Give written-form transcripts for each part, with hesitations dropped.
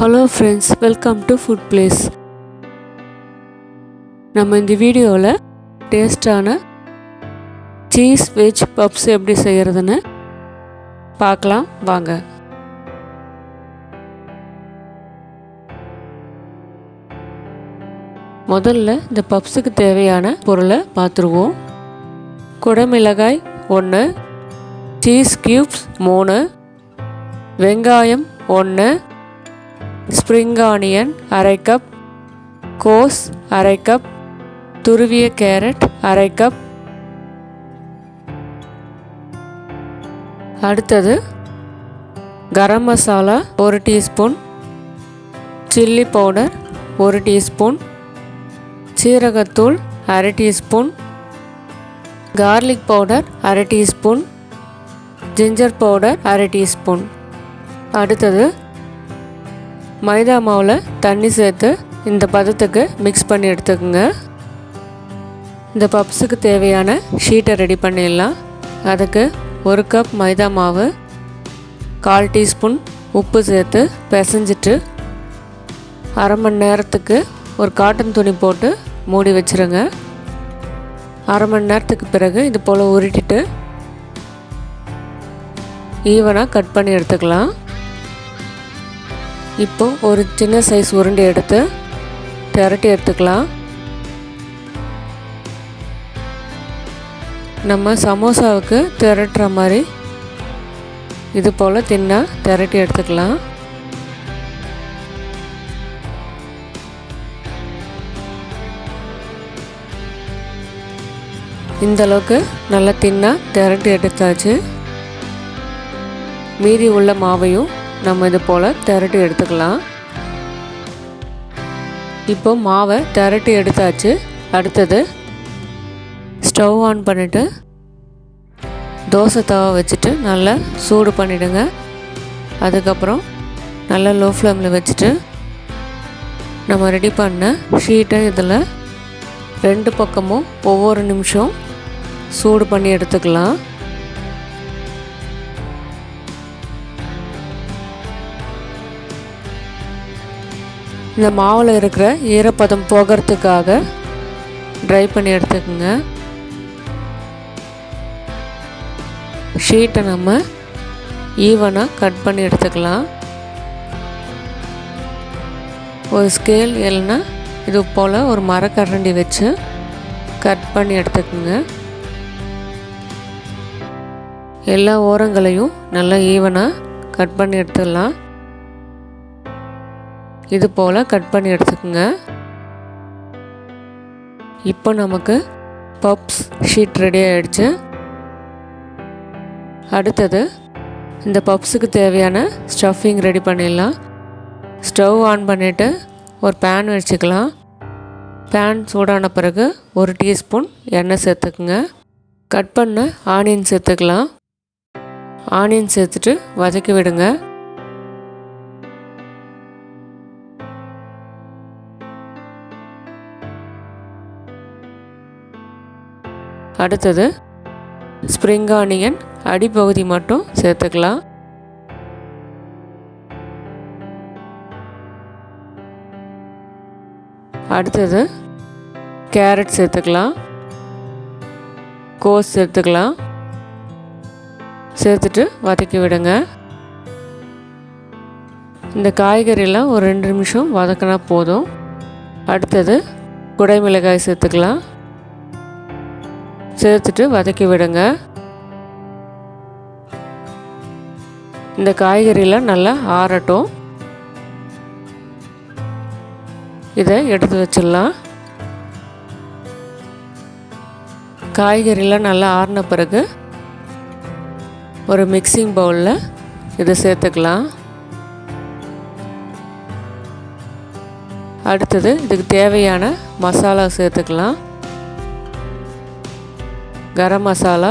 Hello friends, welcome to Food Place. நம்ம இந்த வீடியோவில் டேஸ்டான சீஸ் வெஜ் பப்ஸ் எப்படி செய்கிறதுன்னு பார்க்கலாம் வாங்க. முதல்ல இந்த பப்ஸுக்கு தேவையான பொருளை பார்த்துருவோம். குடமிளகாய் 1, சீஸ் கியூப்ஸ் 3, வெங்காயம் 1, ஸ்ப்ரிங் ஆனியன் அரை கப், கோஸ் அரை கப், துருவிய கேரட் அரை கப். அடுத்தது garam masala 1 teaspoon, chilli powder 1 teaspoon, சீரகத்தூள் அரை டீஸ்பூன், கார்லிக் பவுடர் அரை டீஸ்பூன், ஜிஞ்சர் பவுடர் அரை டீஸ்பூன். அடுத்தது மைதா மாவில் தண்ணி சேர்த்து இந்த பதத்துக்கு மிக்ஸ் பண்ணி எடுத்துக்கோங்க. இந்த பப்ஸுக்கு தேவையான ஷீட்டை ரெடி பண்ணிடலாம். அதுக்கு 1 கப் மைதா மாவு, 1/4 டீஸ்பூன் உப்பு சேர்த்து பிசைஞ்சிட்டு அரை மணி நேரத்துக்கு ஒரு காட்டன் துணி போட்டு மூடி வச்சுருங்க. அரை மணி நேரத்துக்கு பிறகு இது போல் உருட்டிட்டு ஈவனாக கட் பண்ணி எடுத்துக்கலாம். இப்போ ஒரு சின்ன சைஸ் உருண்டை எடுத்து திரட்டி எடுத்துக்கலாம். நம்ம சமோசாவுக்கு திரட்டுற மாதிரி இது போல் தின்னாக திரட்டி எடுத்துக்கலாம். இந்தளவுக்கு நல்லா தின்னாக திரட்டி எடுத்தாச்சு. மீதி உள்ள மாவையும் நம்ம இது போல் திரட்டி எடுத்துக்கலாம். இப்போ மாவை திரட்டி எடுத்தாச்சு. அடுத்தது ஸ்டவ் ஆன் பண்ணிவிட்டு தோசை தவா வச்சுட்டு நல்லா சூடு பண்ணிவிடுங்க. அதுக்கப்புறம் நல்லா லோ ஃப்ளேமில் வச்சுட்டு நம்ம ரெடி பண்ண ஷீட்டை இதில் 2 பக்கமும் ஒவ்வொரு நிமிஷம் சூடு பண்ணி எடுத்துக்கலாம். இந்த மாவில் இருக்கிற ஈரப்பதம் போகிறதுக்காக ட்ரை பண்ணி எடுத்துக்கோங்க. ஷீட்டை நம்ம ஈவனாக கட் பண்ணி எடுத்துக்கலாம். ஒரு ஸ்கேல் இல்லைன்னா இது போல் ஒரு மரக்கரண்டி வச்சு கட் பண்ணி எடுத்துக்கோங்க. எல்லா ஓரங்களையும் நல்லா ஈவனாக கட் பண்ணி எடுத்துடலாம். இது போல் கட் பண்ணி எடுத்துக்கோங்க. இப்போ நமக்கு பப்ஸ் ஷீட் ரெடி ஆகிடுச்சு. அடுத்தது இந்த பப்ஸுக்கு தேவையான ஸ்டஃபிங் ரெடி பண்ணிடலாம். ஸ்டவ் ஆன் பண்ணிவிட்டு ஒரு பேன் வச்சுக்கலாம். பேன் சூடான பிறகு 1 டீஸ்பூன் எண்ணெய் சேர்த்துக்குங்க. கட் பண்ண ஆனியன் சேர்த்துக்கலாம். ஆனியன் சேர்த்துட்டு வதக்கி விடுங்க. அடுத்தது ஸ்ப்ரிங் ஆனியன் அடிப்பகுதி மட்டும் சேர்த்துக்கலாம். அடுத்தது கேரட் சேர்த்துக்கலாம். கோஸ் சேர்த்துக்கலாம். சேர்த்துட்டு வதக்கி விடுங்க. இந்த காய்கறியெல்லாம் ஒரு 2 நிமிஷம் வதக்கினா போதும். அடுத்தது குடைமிளகாய் சேர்த்துக்கலாம். சேர்த்துட்டு வதக்கி விடுங்க. இந்த காய்கறியெல்லாம் நல்லா ஆறட்டும். இதை எடுத்து வச்சிடலாம். காய்கறியெல்லாம் நல்லா ஆறின பிறகு ஒரு மிக்சிங் பவுலில் இதை சேர்த்துக்கலாம். அடுத்தது இதுக்கு தேவையான மசாலா சேர்த்துக்கலாம். கரம் மசாலா,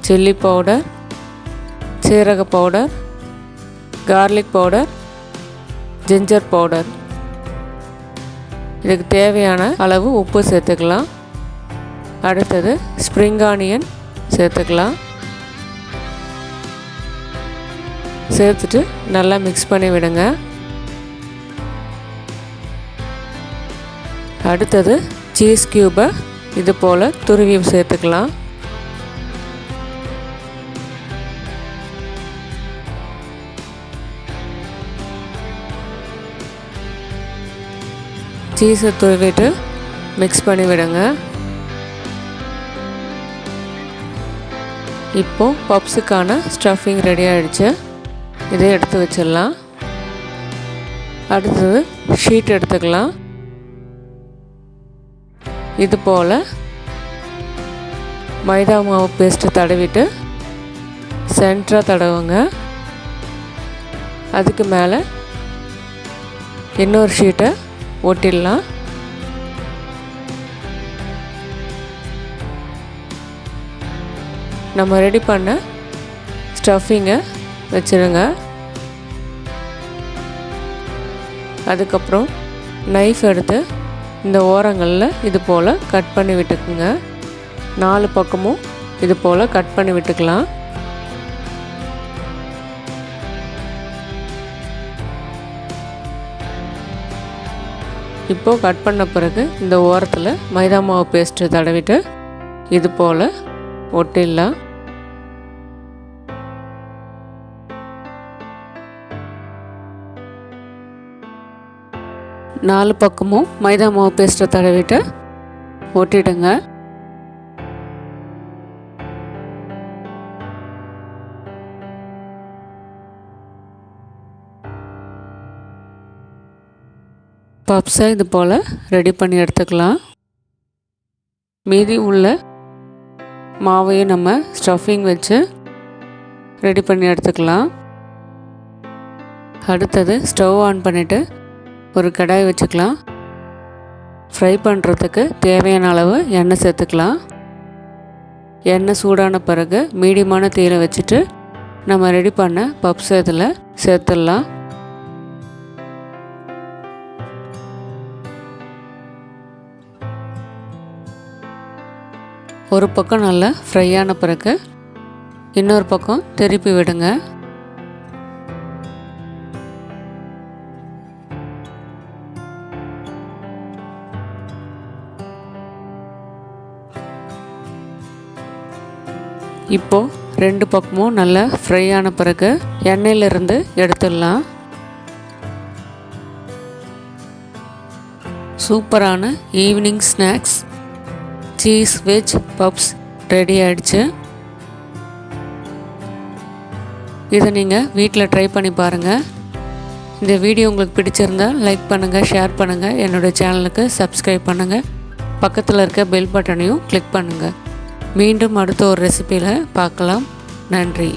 சில்லி பவுடர், சீரக powder, garlic powder, ginger powder. இதுக்கு தேவையான அளவு உப்பு சேர்த்துக்கலாம். அடுத்தது ஸ்ப்ரிங் ஆனியன் சேர்த்துக்கலாம். சேர்த்துட்டு நல்லா மிக்ஸ் பண்ணி விடுங்க. அடுத்தது சீஸ் க்யூபை இது போல் துருவி சேர்த்துக்கலாம். சீஸை துருவிட்டு மிக்ஸ் பண்ணி விடுங்க. இப்போது பப்ஸுக்கான ஸ்டஃபிங் ரெடி ஆகிடுச்சு. இதை எடுத்து வச்சிடலாம். அடுத்தது ஷீட் எடுத்துக்கலாம். இது போல் மைதா மாவு பேஸ்ட்டு தடவிட்டு சென்டராக தடவுங்க. அதுக்கு மேலே இன்னொரு ஷீட்டை ஒட்டிடலாம். நம்ம ரெடி பண்ண ஸ்டஃபிங்கை வச்சுருங்க. அதுக்கப்புறம் நைஃப் எடுத்து இந்த ஓரங்களில் இது போல் கட் பண்ணி விட்டுக்குங்க. 4 பக்கமும் இது போல் கட் பண்ணி விட்டுக்கலாம். இப்போது கட் பண்ண பிறகு இந்த ஓரத்தில் மைதா மாவு பேஸ்ட்டு தடவிட்டு இது போல் ஒட்டிடலாம். நாலு பக்கமும் மைதா மாவு பேஸ்ட்டை தடவிட்டு ஒட்டிடுங்க. பப்ஸை இது போல் ரெடி பண்ணி எடுத்துக்கலாம். மீதி உள்ள மாவையும் நம்ம ஸ்டஃபிங் வச்சு ரெடி பண்ணி எடுத்துக்கலாம். அடுத்தது ஸ்டவ் ஆன் பண்ணிவிட்டு ஒரு கடாய் வச்சுக்கலாம். ஃப்ரை பண்ணுறதுக்கு தேவையான அளவு எண்ணெய் சேர்த்துக்கலாம். எண்ணெய் சூடான பிறகு மீடியமான தீயில வச்சுட்டு நம்ம ரெடி பண்ண பப்ஸை இதில் சேர்த்துடலாம். ஒரு பக்கம் நல்லா ஃப்ரை ஆன பிறகு இன்னொரு பக்கம் திருப்பி விடுங்க. இப்போது 2 பக்கமும் நல்லா ஃப்ரை ஆன பிறகு எண்ணெயிலிருந்து எடுத்துடலாம். சூப்பரான evening snacks cheese veg puffs ready ஆகிடுச்சு. இதை நீங்கள் வீட்டில் ட்ரை பண்ணி பாருங்கள். இந்த வீடியோ உங்களுக்கு பிடிச்சிருந்தால் லைக் பண்ணுங்கள், ஷேர் பண்ணுங்கள், என்னோடய சேனலுக்கு சப்ஸ்கிரைப் பண்ணுங்கள், பக்கத்தில் இருக்க பெல் பட்டனையும் கிளிக் பண்ணுங்கள். மீண்டும் அடுத்த ஒரு ரெசிபியில் பார்க்கலாம். நன்றி.